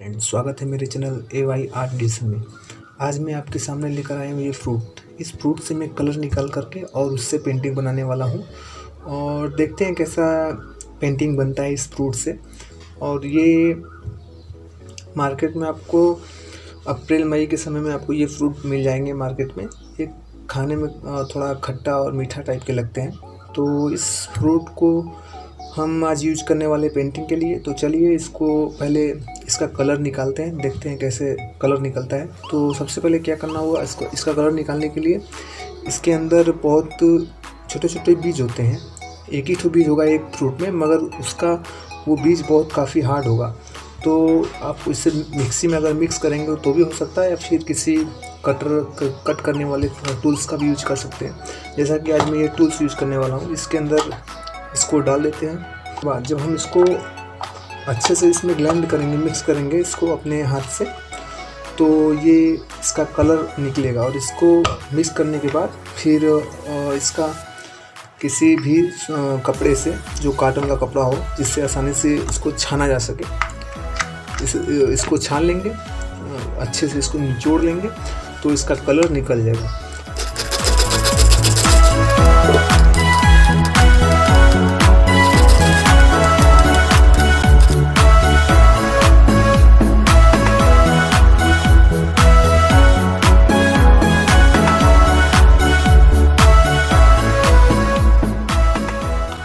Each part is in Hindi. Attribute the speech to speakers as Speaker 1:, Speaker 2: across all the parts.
Speaker 1: फ्रेंड्स, स्वागत है मेरे चैनल AY आर्ट एडिशन में। आज मैं आपके सामने लेकर आया हूँ ये फ्रूट। इस फ्रूट से मैं कलर निकाल करके और उससे पेंटिंग बनाने वाला हूँ और देखते हैं कैसा पेंटिंग बनता है इस फ्रूट से। और ये मार्केट में आपको अप्रैल मई के समय में आपको ये फ्रूट मिल जाएंगे मार्केट में। ये खाने में थोड़ा खट्टा और मीठा टाइप के लगते हैं। तो इस फ्रूट को हम आज यूज करने वाले पेंटिंग के लिए। तो चलिए इसको पहले इसका कलर निकालते हैं, देखते हैं कैसे कलर निकलता है। तो सबसे पहले क्या करना होगा, इसका कलर निकालने के लिए इसके अंदर बहुत छोटे छोटे बीज होते हैं। एक ही तो बीज होगा एक फ्रूट में, मगर उसका वो बीज बहुत काफ़ी हार्ड होगा। तो आप इसे मिक्सी में अगर मिक्स करेंगे तो भी हो सकता है, या फिर किसी कट करने वाले टूल्स का भी यूज कर सकते हैं। जैसा कि आज मैं ये टूल्स यूज करने वाला हूँ। इसके अंदर इसको डाल देते हैं। बाद जब हम इसको अच्छे से इसमें ब्लेंड करेंगे, मिक्स करेंगे इसको अपने हाथ से, तो ये इसका कलर निकलेगा। और इसको मिक्स करने के बाद फिर इसका किसी भी कपड़े से, जो कॉटन का कपड़ा हो, जिससे आसानी से इसको छाना जा सके, इसको छान लेंगे, अच्छे से इसको निचोड़ लेंगे तो इसका कलर निकल जाएगा।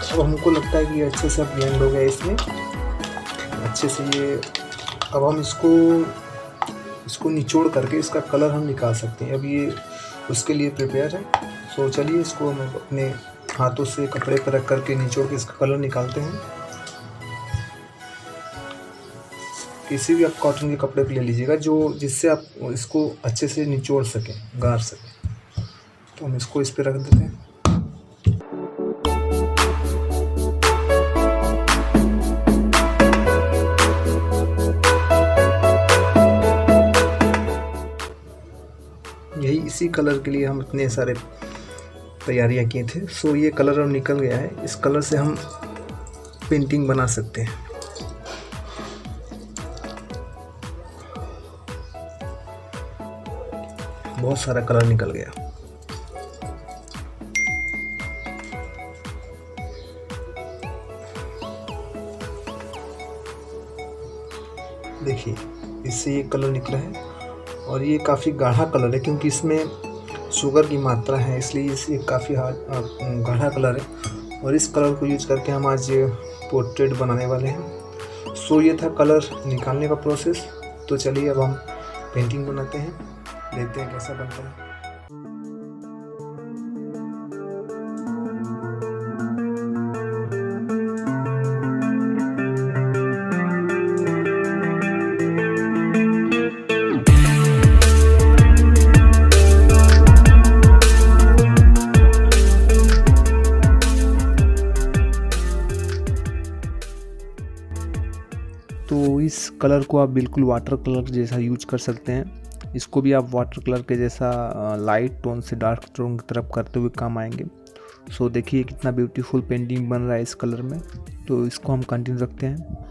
Speaker 1: अब हमको लगता है कि ये अच्छे से अब ब्लेंड हो गया इसमें अच्छे से। ये अब हम इसको निचोड़ करके इसका कलर हम निकाल सकते हैं। अब ये उसके लिए प्रिपेयर है। सो चलिए इसको हम अपने हाथों से कपड़े पर रख करके निचोड़ के इसका कलर निकालते हैं। किसी भी आप कॉटन के कपड़े पर ले लीजिएगा जिससे आप इसको अच्छे से निचोड़ सकें, गाड़ सकें। तो हम इसको इस पर रख देते हैं। यही इसी कलर के लिए हम इतने सारे तैयारियां किए थे। सो ये कलर अब निकल गया है। इस कलर से हम पेंटिंग बना सकते हैं। बहुत सारा कलर निकल गया। देखिए इससे ये कलर निकला है और ये काफ़ी गाढ़ा कलर है, क्योंकि इसमें शुगर की मात्रा है, इसलिए ये काफ़ी गाढ़ा कलर है। और इस कलर को यूज करके हम आज पोर्ट्रेट बनाने वाले हैं। सो ये था कलर निकालने का प्रोसेस। तो चलिए अब हम पेंटिंग बनाते हैं, देखते हैं कैसा बनता है। तो इस कलर को आप बिल्कुल वाटर कलर जैसा यूज कर सकते हैं। इसको भी आप वाटर कलर के जैसा लाइट टोन से डार्क टोन की तरफ करते हुए काम आएंगे। सो देखिए कितना ब्यूटीफुल पेंटिंग बन रहा है इस कलर में। तो इसको हम कंटिन्यू रखते हैं।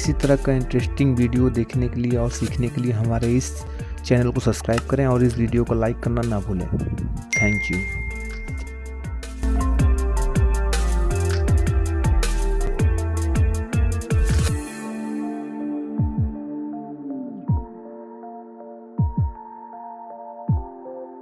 Speaker 1: इसी तरह का इंटरेस्टिंग वीडियो देखने के लिए और सीखने के लिए हमारे इस चैनल को सब्सक्राइब करें और इस वीडियो को लाइक करना ना भूलें। Thank you.